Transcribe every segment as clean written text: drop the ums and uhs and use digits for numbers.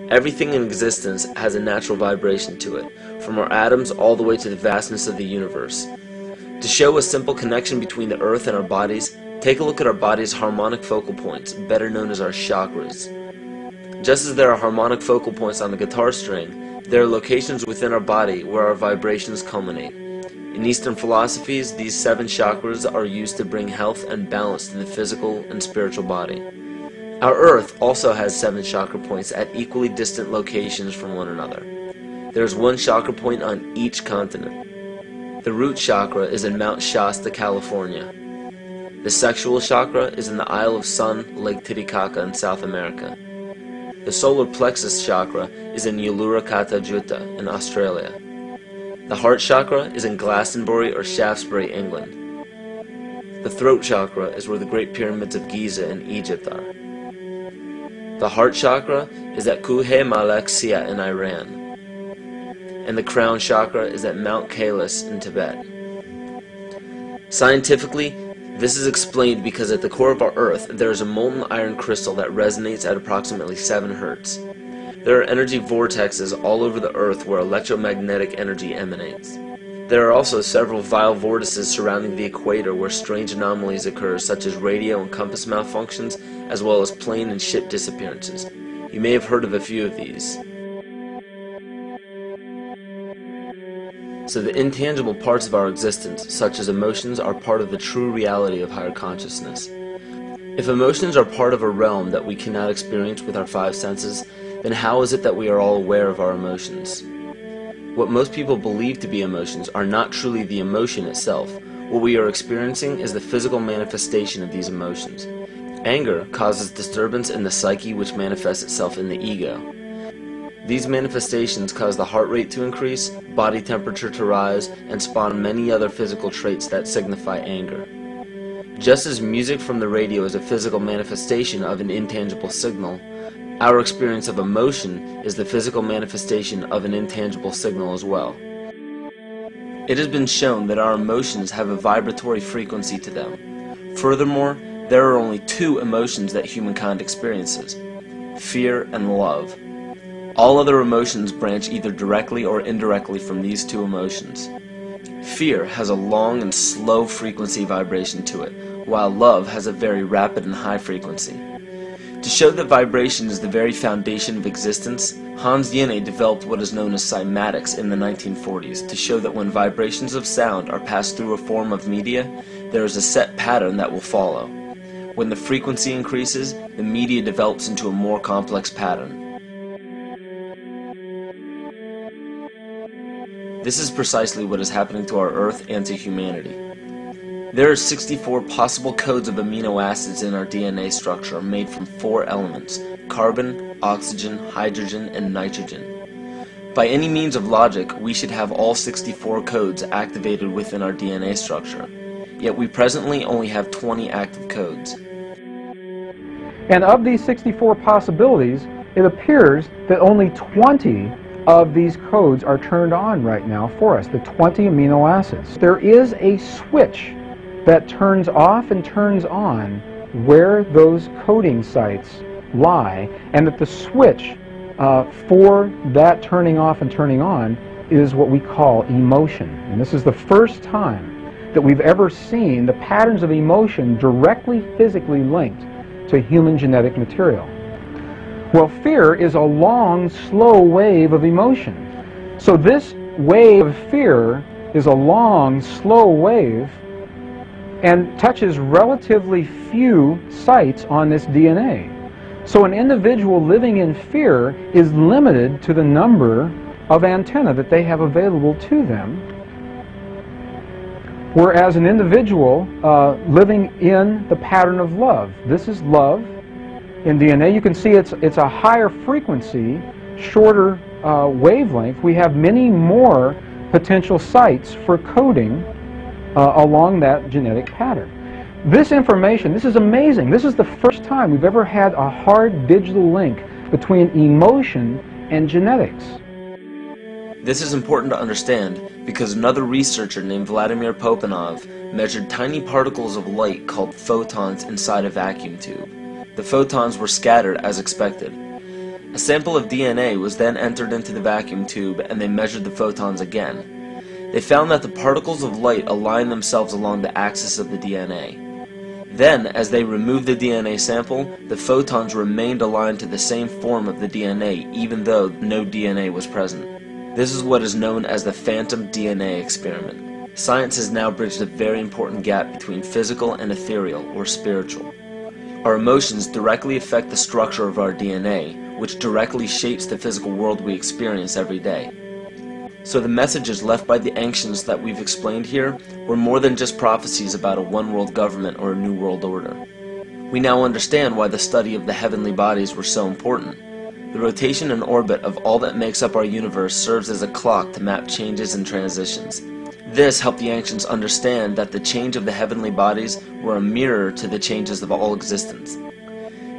Everything in existence has a natural vibration to it, from our atoms all the way to the vastness of the universe. To show a simple connection between the earth and our bodies, take a look at our body's harmonic focal points, better known as our chakras. Just as there are harmonic focal points on the guitar string, there are locations within our body where our vibrations culminate. In Eastern philosophies, these 7 chakras are used to bring health and balance to the physical and spiritual body. Our Earth also has 7 chakra points at equally distant locations from one another. There is 1 chakra point on each continent. The root chakra is in Mount Shasta, California. The sexual chakra is in the Isle of Sun, Lake Titicaca in South America. The solar plexus chakra is in Uluru Kata Juta in Australia. The heart chakra is in Glastonbury or Shaftesbury, England. The throat chakra is where the Great Pyramids of Giza in Egypt are. The heart chakra is at Kuhe Malek Sia in Iran. And the crown chakra is at Mount Kailas in Tibet. Scientifically, this is explained because at the core of our Earth there is a molten iron crystal that resonates at approximately 7 Hertz. There are energy vortexes all over the Earth where electromagnetic energy emanates. There are also several vile vortices surrounding the equator where strange anomalies occur, such as radio and compass malfunctions, as well as plane and ship disappearances. You may have heard of a few of these. So the intangible parts of our existence, such as emotions, are part of the true reality of higher consciousness. If emotions are part of a realm that we cannot experience with our 5 senses, then how is it that we are all aware of our emotions? What most people believe to be emotions are not truly the emotion itself. What we are experiencing is the physical manifestation of these emotions. Anger causes disturbance in the psyche, which manifests itself in the ego. These manifestations cause the heart rate to increase, body temperature to rise, and spawn many other physical traits that signify anger. Just as music from the radio is a physical manifestation of an intangible signal, our experience of emotion is the physical manifestation of an intangible signal as well. It has been shown that our emotions have a vibratory frequency to them. Furthermore, there are only 2 emotions that humankind experiences: fear and love. All other emotions branch either directly or indirectly from these 2 emotions. Fear has a long and slow frequency vibration to it, while love has a very rapid and high frequency. To show that vibration is the very foundation of existence, Hans Jenne developed what is known as cymatics in the 1940s to show that when vibrations of sound are passed through a form of media, there is a set pattern that will follow. When the frequency increases, the media develops into a more complex pattern. This is precisely what is happening to our Earth and to humanity. There are 64 possible codes of amino acids in our DNA structure made from 4 elements: carbon, oxygen, hydrogen, and nitrogen. By any means of logic, we should have all 64 codes activated within our DNA structure. Yet we presently only have 20 active codes. And of these 64 possibilities, it appears that only 20 of these codes are turned on right now for us, the 20 amino acids. There is a switch that turns off and turns on where those coding sites lie, and that the switch for that turning off and turning on is what we call emotion. And this is the first time that we've ever seen the patterns of emotion directly physically linked to human genetic material. Well, fear is a long, slow wave of emotion. So this wave of fear is a long, slow wave and touches relatively few sites on this DNA. So an individual living in fear is limited to the number of antennae that they have available to them, whereas an individual living in the pattern of love, this is love in DNA, you can see it's a higher frequency, shorter wavelength. We have many more potential sites for coding along that genetic pattern. This information, this is amazing. This is the first time we've ever had a hard digital link between emotion and genetics. This is important to understand because another researcher named Vladimir Popanov measured tiny particles of light called photons inside a vacuum tube. The photons were scattered as expected. A sample of DNA was then entered into the vacuum tube and they measured the photons again. They found that the particles of light align themselves along the axis of the DNA. Then, as they removed the DNA sample, the photons remained aligned to the same form of the DNA even though no DNA was present. This is what is known as the phantom DNA experiment. Science has now bridged a very important gap between physical and ethereal, or spiritual. Our emotions directly affect the structure of our DNA, which directly shapes the physical world we experience every day. So the messages left by the ancients that we've explained here were more than just prophecies about a one-world government or a new world order. We now understand why the study of the heavenly bodies were so important. The rotation and orbit of all that makes up our universe serves as a clock to map changes and transitions. This helped the ancients understand that the change of the heavenly bodies were a mirror to the changes of all existence.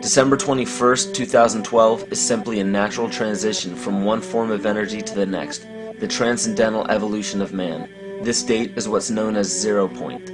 December 21st, 2012 is simply a natural transition from one form of energy to the next, the transcendental evolution of man. This date is what's known as 0 point.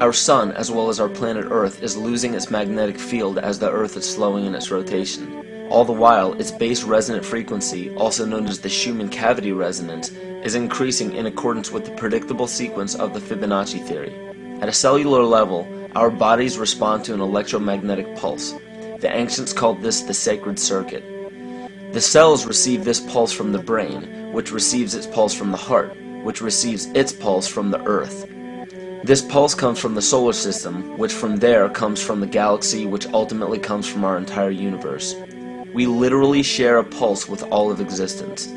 Our sun, as well as our planet Earth, is losing its magnetic field as the Earth is slowing in its rotation. All the while, its base resonant frequency, also known as the Schumann cavity resonance, is increasing in accordance with the predictable sequence of the Fibonacci theory. At a cellular level, our bodies respond to an electromagnetic pulse. The ancients called this the sacred circuit. The cells receive this pulse from the brain, which receives its pulse from the heart, which receives its pulse from the earth. This pulse comes from the solar system, which from there comes from the galaxy, which ultimately comes from our entire universe. We literally share a pulse with all of existence.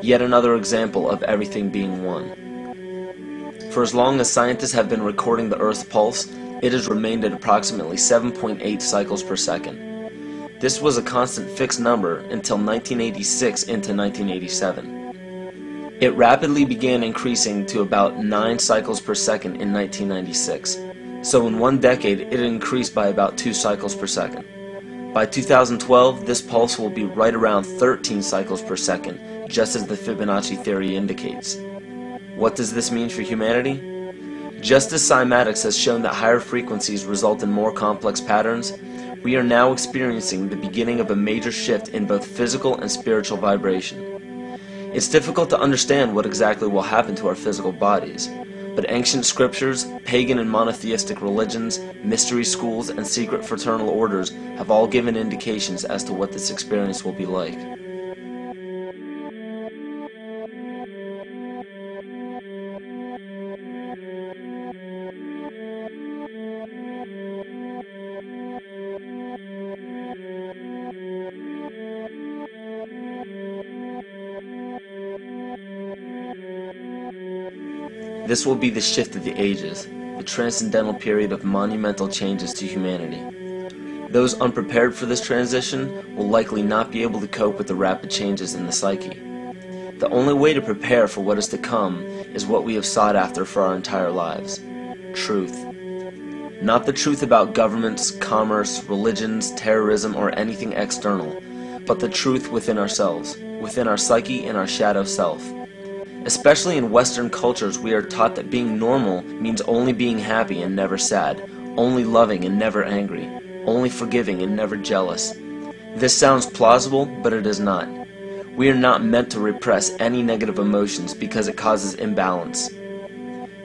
Yet another example of everything being one. For as long as scientists have been recording the Earth's pulse, it has remained at approximately 7.8 cycles per second. This was a constant fixed number until 1986 into 1987. It rapidly began increasing to about 9 cycles per second in 1996. So in one decade, it increased by about 2 cycles per second. By 2012, this pulse will be right around 13 cycles per second, just as the Fibonacci theory indicates. What does this mean for humanity? Just as cymatics has shown that higher frequencies result in more complex patterns, we are now experiencing the beginning of a major shift in both physical and spiritual vibration. It's difficult to understand what exactly will happen to our physical bodies, but ancient scriptures, pagan and monotheistic religions, mystery schools, and secret fraternal orders have all given indications as to what this experience will be like. This will be the shift of the ages, the transcendental period of monumental changes to humanity. Those unprepared for this transition will likely not be able to cope with the rapid changes in the psyche. The only way to prepare for what is to come is what we have sought after for our entire lives: truth. Not the truth about governments, commerce, religions, terrorism, or anything external, but the truth within ourselves, within our psyche and our shadow self. Especially in Western cultures, we are taught that being normal means only being happy and never sad, only loving and never angry, only forgiving and never jealous. This sounds plausible, but it is not. We are not meant to repress any negative emotions because it causes imbalance.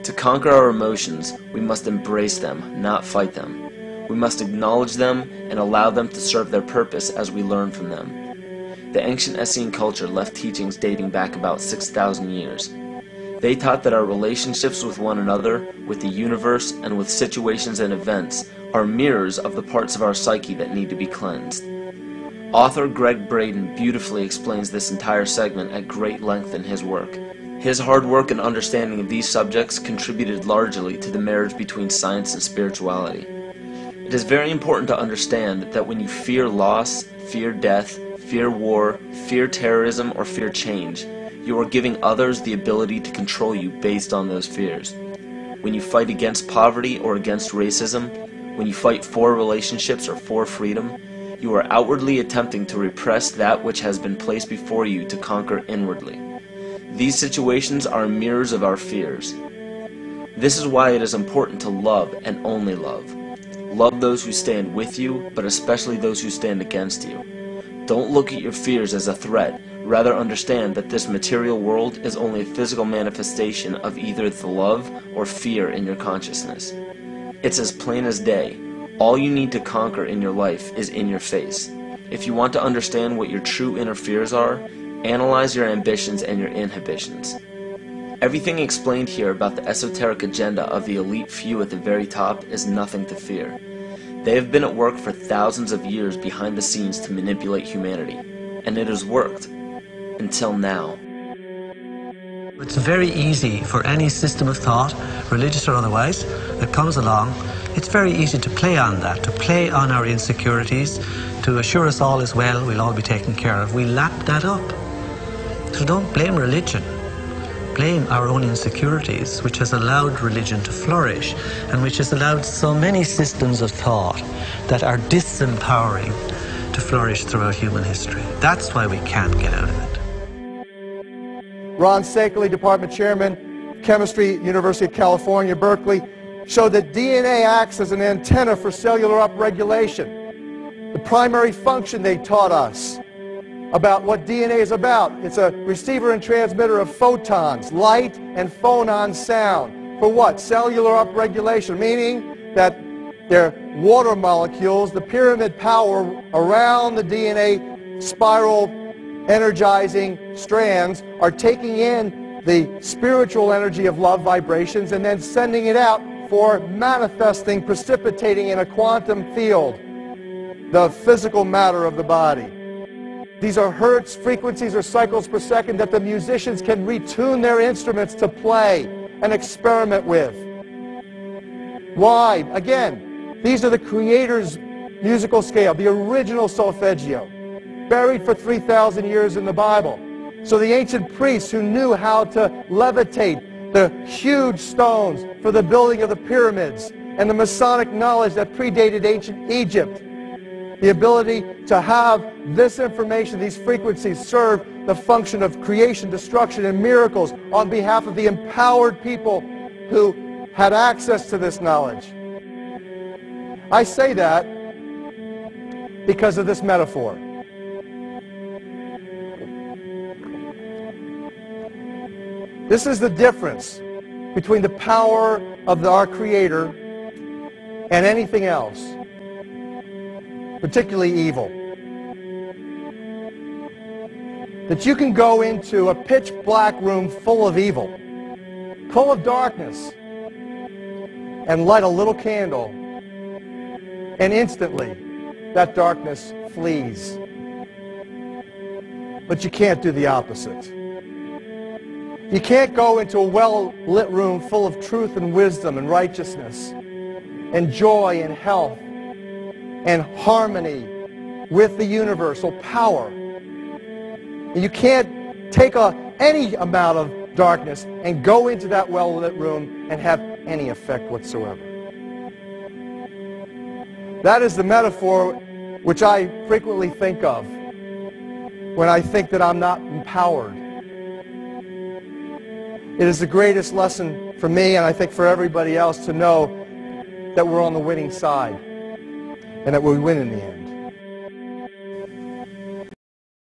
To conquer our emotions, we must embrace them, not fight them. We must acknowledge them and allow them to serve their purpose as we learn from them. The ancient Essene culture left teachings dating back about 6,000 years. They taught that our relationships with one another, with the universe, and with situations and events are mirrors of the parts of our psyche that need to be cleansed. Author Greg Braden beautifully explains this entire segment at great length in his work. His hard work and understanding of these subjects contributed largely to the marriage between science and spirituality. It is very important to understand that when you fear loss, fear death, fear war, fear terrorism, or fear change, you are giving others the ability to control you based on those fears. When you fight against poverty or against racism, when you fight for relationships or for freedom, you are outwardly attempting to repress that which has been placed before you to conquer inwardly. These situations are mirrors of our fears. This is why it is important to love and only love. Love those who stand with you, but especially those who stand against you. Don't look at your fears as a threat. Rather understand that this material world is only a physical manifestation of either the love or fear in your consciousness. It's as plain as day. All you need to conquer in your life is in your face. If you want to understand what your true inner fears are, analyze your ambitions and your inhibitions. Everything explained here about the esoteric agenda of the elite few at the very top is nothing to fear. They have been at work for thousands of years behind the scenes to manipulate humanity, and it has worked. Until now. It's very easy for any system of thought, religious or otherwise, that comes along. It's very easy to play on that, to play on our insecurities, to assure us all is well, we'll all be taken care of. We lap that up. So don't blame religion. Blame our own insecurities, which has allowed religion to flourish, and which has allowed so many systems of thought that are disempowering to flourish throughout human history. That's why we can't get out of it. Ron Sakerly, Department Chairman, Chemistry, University of California, Berkeley, showed that DNA acts as an antenna for cellular upregulation. The primary function they taught us about what DNA is about. It's a receiver and transmitter of photons, light and phonon sound. For what? Cellular upregulation, meaning that their water molecules, the pyramid power around the DNA spiral energizing strands, are taking in the spiritual energy of love vibrations and then sending it out for manifesting, precipitating in a quantum field, the physical matter of the body. These are hertz, frequencies, or cycles per second that the musicians can retune their instruments to play and experiment with. Why? Again, these are the Creator's musical scale, the original solfeggio, buried for 3,000 years in the Bible. So the ancient priests who knew how to levitate the huge stones for the building of the pyramids, and the Masonic knowledge that predated ancient Egypt, the ability to have this information, these frequencies, serve the function of creation, destruction, and miracles on behalf of the empowered people who had access to this knowledge. I say that because of this metaphor. This is the difference between the power of our Creator and anything else, particularly evil. That you can go into a pitch black room full of evil, full of darkness, and light a little candle, and instantly that darkness flees. But you can't do the opposite. You can't go into a well-lit room full of truth and wisdom and righteousness and joy and health and harmony with the universal power. And you can't take any amount of darkness and go into that well-lit room and have any effect whatsoever. That is the metaphor which I frequently think of when I think that I'm not empowered. It is the greatest lesson for me, and I think for everybody else, to know that we're on the winning side and that we win in the end.